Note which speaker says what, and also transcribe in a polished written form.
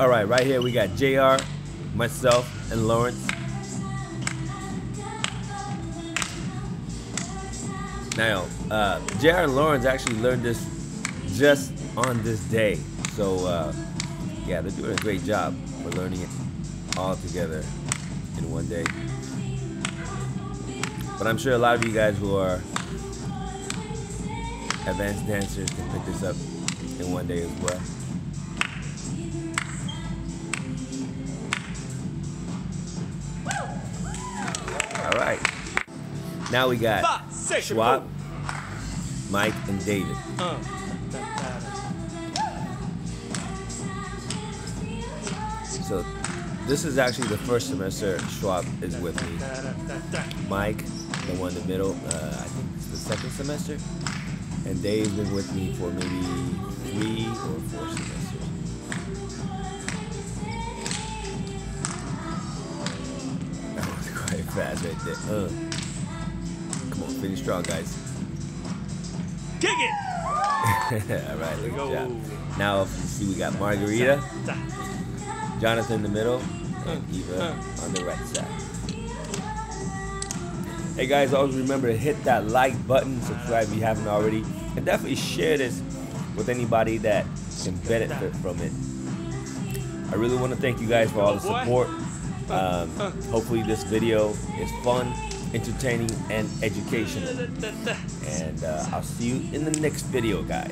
Speaker 1: All right, right here we got JR, myself, and Lawrence. Now, JR and Lawrence actually learned this just on this day. So, yeah, they're doing a great job for learning it all together in one day. But I'm sure a lot of you guys who are advanced dancers can pick this up in one day as well. All right. Now we got Schwab, Mike, and David. So this is actually the first semester Schwab is with me. Mike, the one in the middle, I think it's the second semester. And Dave's been with me for maybe 3 or 4 semesters. That was quite fast right there. Come on, finish strong, guys.
Speaker 2: Kick it!
Speaker 1: All right, good job. Now, you see, we got Margarita, Jonathan in the middle, and Eva on the right side. Hey guys, always remember to hit that like button, subscribe if you haven't already, and definitely share this with anybody that can benefit from it. I really want to thank you guys for all the support. Hopefully this video is fun, entertaining, and educational. And I'll see you in the next video, guys.